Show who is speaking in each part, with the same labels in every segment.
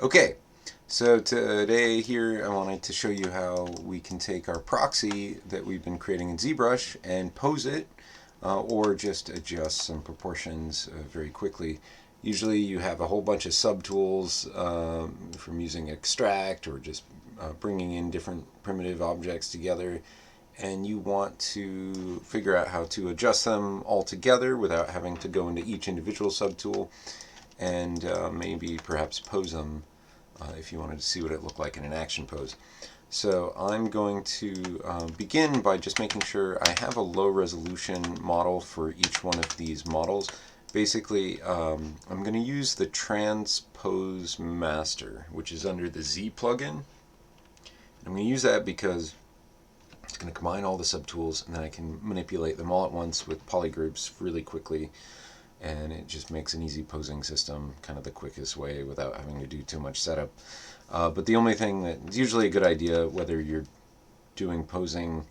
Speaker 1: Okay, so today here I wanted to show you how we can take our proxy that we've been creating in ZBrush and pose it or just adjust some proportions very quickly. Usually you have a whole bunch of subtools from using extract or just bringing in different primitive objects together, and you want to figure out how to adjust them all together without having to go into each individual subtool, and maybe perhaps pose them if you wanted to see what it looked like in an action pose. So I'm going to begin by just making sure I have a low resolution model for each one of these models. Basically, I'm going to use the Transpose Master, which is under the Z plugin. I'm going to use that because it's going to combine all the subtools, and then I can manipulate them all at once with polygroups really quickly, and it just makes an easy posing system kind of the quickest way without having to do too much setup. But the only thing that's usually a good idea, whether you're doing posing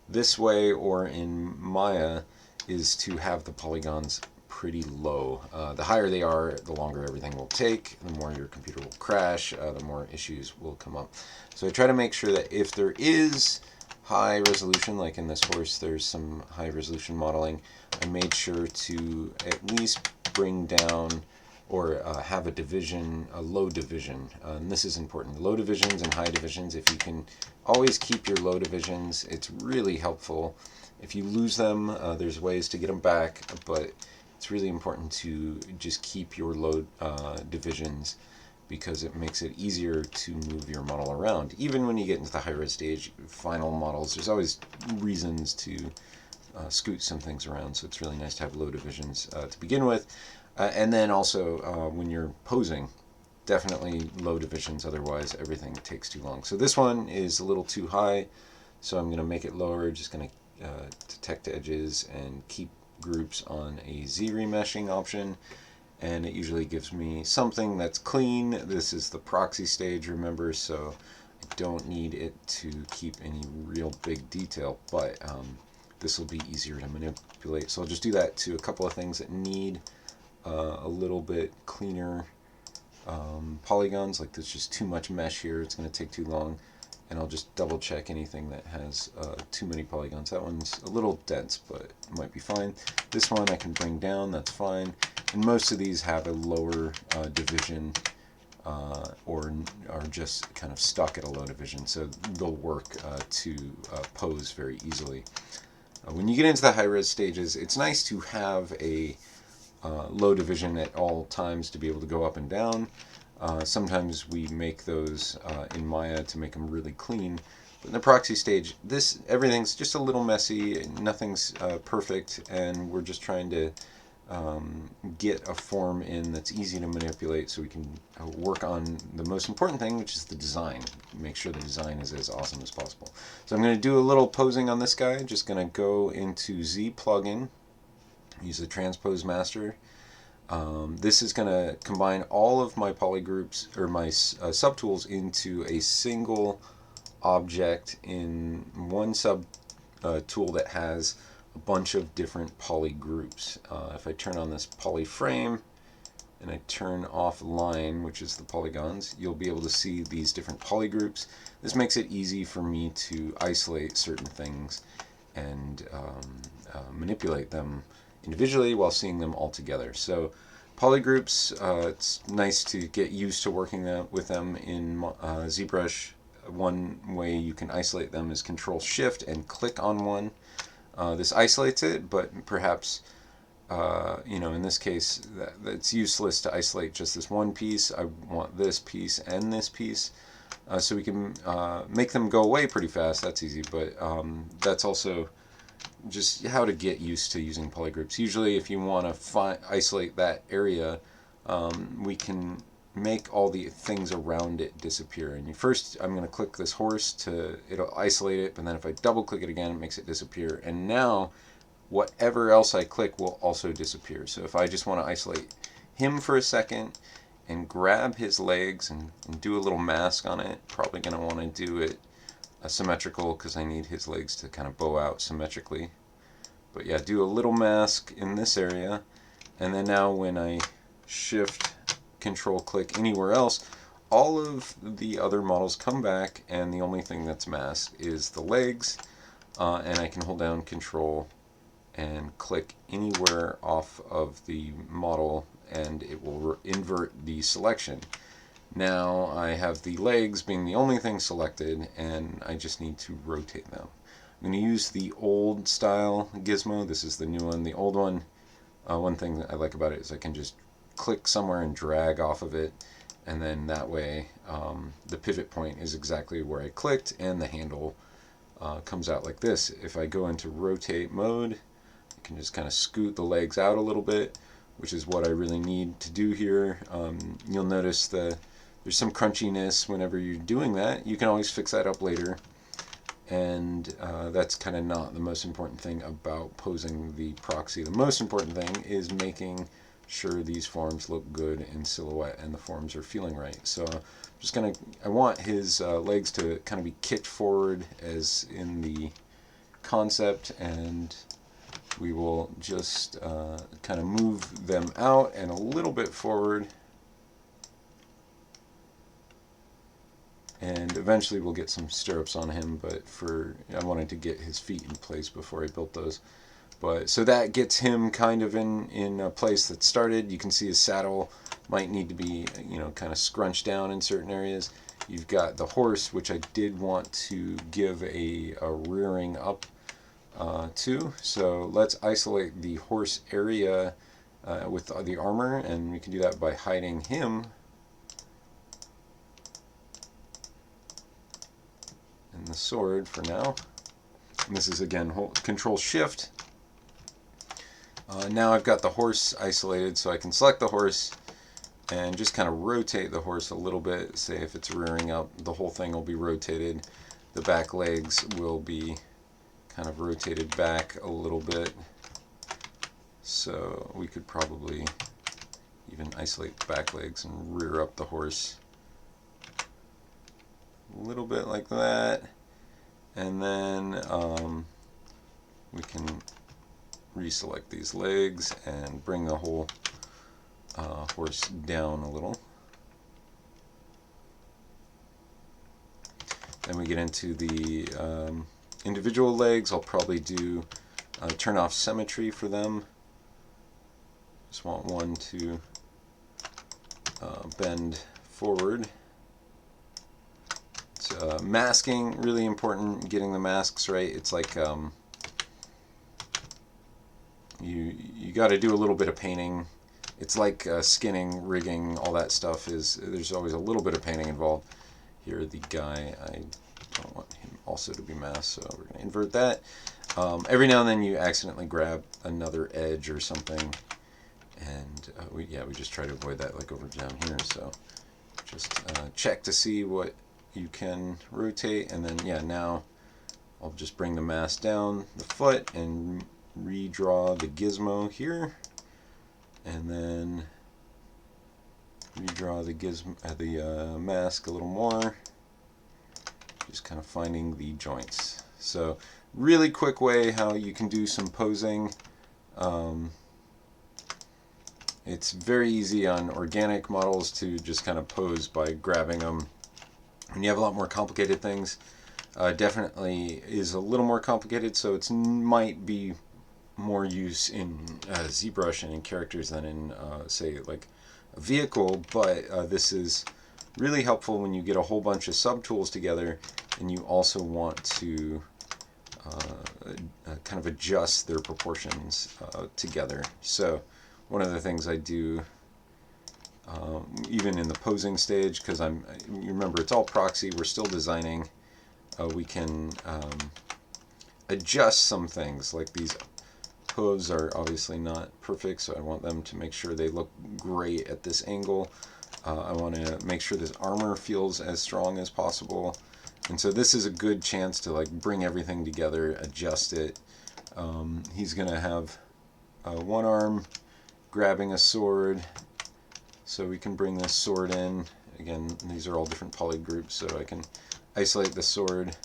Speaker 1: this way or in Maya, is to have the polygons pretty low. The higher they are, the longer everything will take, the more your computer will crash, the more issues will come up. So I try to make sure that if there is high resolution, like in this horse there's some high resolution modeling, I made sure to at least bring down or have a division, a low division. And this is important. Low divisions and high divisions, if you can always keep your low divisions, it's really helpful. If you lose them, there's ways to get them back, but it's really important to just keep your low divisions, because it makes it easier to move your model around. Even when you get into the high-res stage, final models, there's always reasons to scoot some things around, so it's really nice to have low divisions to begin with. And then also when you're posing, definitely low divisions, otherwise everything takes too long. So this one is a little too high, so I'm going to make it lower, just going to detect edges and keep groups on a Z remeshing option, and it usually gives me something that's clean. This is the proxy stage, remember, so I don't need it to keep any real big detail, but this will be easier to manipulate. So I'll just do that to a couple of things that need a little bit cleaner polygons. Like there's just too much mesh here, it's going to take too long, and I'll just double check anything that has too many polygons. That one's a little dense, but it might be fine. This one I can bring down, that's fine. And most of these have a lower division or are just kind of stuck at a low division, so they'll work to pose very easily. When you get into the high-res stages, it's nice to have a low division at all times to be able to go up and down. Sometimes we make those in Maya to make them really clean. But in the proxy stage, everything's just a little messy, nothing's perfect, and we're just trying to get a form in that's easy to manipulate so we can work on the most important thing, which is the design. Make sure the design is as awesome as possible. So I'm going to do a little posing on this guy. Just going to go into Z plugin, use the Transpose Master. This is going to combine all of my polygroups or my subtools into a single object in one sub tool that has a bunch of different poly groups. If I turn on this poly frame and I turn off line, which is the polygons, you'll be able to see these different poly groups. This makes it easy for me to isolate certain things and manipulate them individually while seeing them all together. So polygroups, it's nice to get used to working with them in ZBrush. One way you can isolate them is Control Shift and click on one. This isolates it, but perhaps in this case it's useless to isolate just this one piece. I want this piece and this piece, so we can make them go away pretty fast. That's easy, but that's also just how to get used to using polygroups. Usually if you want to isolate that area, we can make all the things around it disappear. And first I'm going to click this horse it'll isolate it, but then if I double click it again, it makes it disappear. And now whatever else I click will also disappear. So if I just want to isolate him for a second and grab his legs and do a little mask on it, probably going to want to do it symmetrical because I need his legs to kind of bow out symmetrically. But yeah, do a little mask in this area, and then now when I shift control click anywhere else, all of the other models come back, and the only thing that's masked is the legs, and I can hold down Control and click anywhere off of the model, and it will invert the selection. Now I have the legs being the only thing selected, and I just need to rotate them. I'm going to use the old style gizmo. This is the new one. The old one, one thing that I like about it is I can just click somewhere and drag off of it, and then that way the pivot point is exactly where I clicked, and the handle comes out like this. If I go into rotate mode, I can just kind of scoot the legs out a little bit, which is what I really need to do here. You'll notice there's some crunchiness whenever you're doing that. You can always fix that up later, and that's kind of not the most important thing about posing the proxy. The most important thing is making sure these forms look good in silhouette and the forms are feeling right. So I want his legs to kind of be kicked forward as in the concept, and we will just kind of move them out and a little bit forward, and eventually we'll get some stirrups on him, but I wanted to get his feet in place before I built those. But so that gets him kind of in a place that started. You can see his saddle might need to be, kind of scrunched down in certain areas. You've got the horse, which I did want to give a rearing up to. So let's isolate the horse area with the armor, and we can do that by hiding him and the sword for now. And this is again Control Shift. Now I've got the horse isolated, so I can select the horse and just kind of rotate the horse a little bit. Say if it's rearing up, the whole thing will be rotated. The back legs will be kind of rotated back a little bit. So we could probably even isolate the back legs and rear up the horse a little bit like that. And then we can reselect these legs and bring the whole horse down a little. Then we get into the individual legs. I'll probably do turn off symmetry for them. Just want one to bend forward. Masking, really important, getting the masks right. It's like you got to do a little bit of painting. It's like skinning, rigging, all that stuff there's always a little bit of painting involved. Here the guy, I don't want him also to be masked, so we're going to invert that. Every now and then you accidentally grab another edge or something, and we just try to avoid that, like over down here. So just check to see what you can rotate, and then now I'll just bring the mask down the foot and redraw the gizmo here, and then redraw the mask a little more, just kind of finding the joints. So really quick way how you can do some posing. It's very easy on organic models to just kind of pose by grabbing them. When you have a lot more complicated things, definitely is a little more complicated, so it might be more use in ZBrush and in characters than in, say, like a vehicle, but this is really helpful when you get a whole bunch of subtools together and you also want to kind of adjust their proportions together. So one of the things I do even in the posing stage, because you remember it's all proxy, we're still designing, we can adjust some things. Like these hooves are obviously not perfect, so I want them to make sure they look great at this angle. I want to make sure this armor feels as strong as possible, and so this is a good chance to like bring everything together, adjust it. He's gonna have one arm grabbing a sword, so we can bring this sword in. Again, these are all different poly groups, so I can isolate the sword,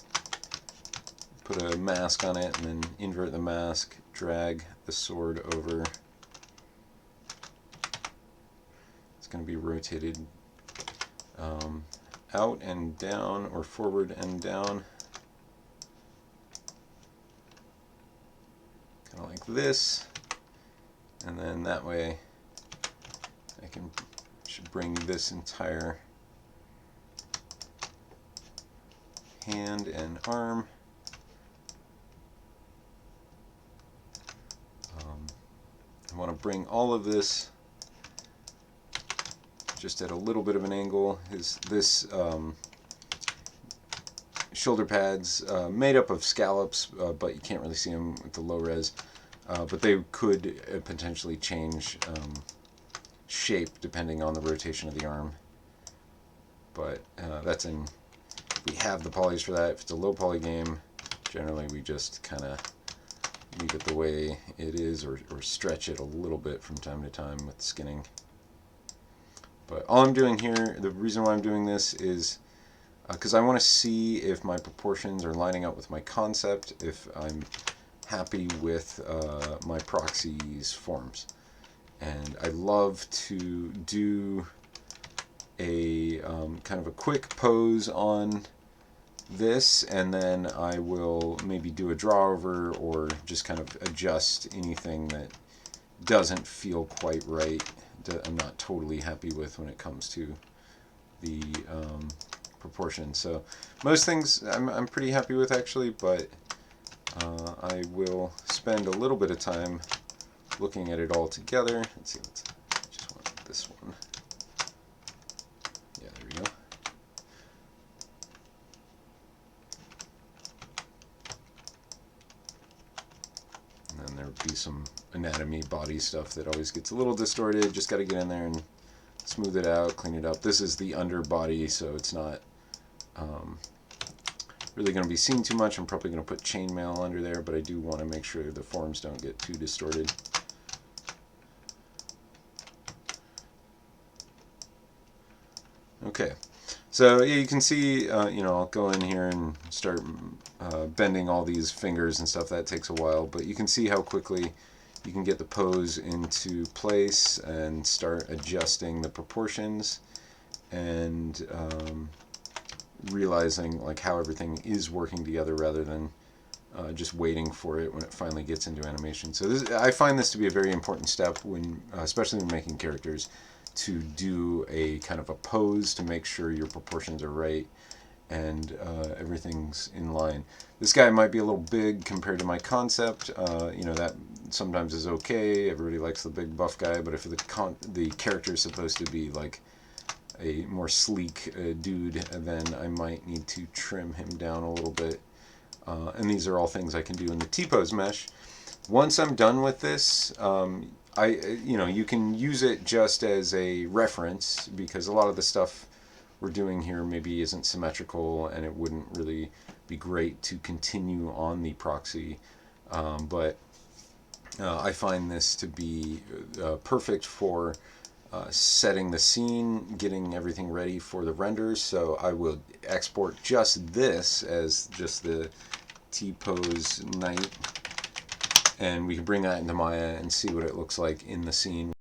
Speaker 1: put a mask on it, and then invert the mask, drag the sword over. It's going to be rotated out and down or forward and down, kind of like this, and then that way I should bring this entire hand and arm I want to bring all of this just at a little bit of an angle. This shoulder pads made up of scallops, but you can't really see them with the low res. But they could potentially change shape depending on the rotation of the arm. But that's in. We have the polys for that. If it's a low poly game, generally we just kind of leave it the way it is, or stretch it a little bit from time to time with skinning. But all I'm doing here, the reason why I'm doing this is because I want to see if my proportions are lining up with my concept, if I'm happy with my proxy's forms. And I love to do a kind of a quick pose on this, and then I will maybe do a draw over or just kind of adjust anything that doesn't feel quite right, that I'm not totally happy with when it comes to the proportion. So most things I'm pretty happy with actually, but I will spend a little bit of time looking at it all together. Let's see, just want this one. Yeah, there we go. And then there would be some anatomy, body stuff that always gets a little distorted. Just got to get in there and smooth it out, clean it up. This is the underbody, so it's not really going to be seen too much. I'm probably going to put chainmail under there, but I do want to make sure the forms don't get too distorted. Okay, so yeah, you can see, I'll go in here and start bending all these fingers and stuff. That takes a while, but you can see how quickly you can get the pose into place and start adjusting the proportions and realizing like how everything is working together rather than just waiting for it when it finally gets into animation. So I find this to be a very important step when, especially when making characters, to do a kind of a pose to make sure your proportions are right and everything's in line. This guy might be a little big compared to my concept. That sometimes is okay. Everybody likes the big buff guy, but if the character is supposed to be like a more sleek dude, then I might need to trim him down a little bit. And these are all things I can do in the T-pose mesh. Once I'm done with this, you can use it just as a reference, because a lot of the stuff we're doing here maybe isn't symmetrical and it wouldn't really be great to continue on the proxy. But I find this to be perfect for setting the scene, getting everything ready for the renders. So I will export just this as just the T-pose knight, and we can bring that into Maya and see what it looks like in the scene.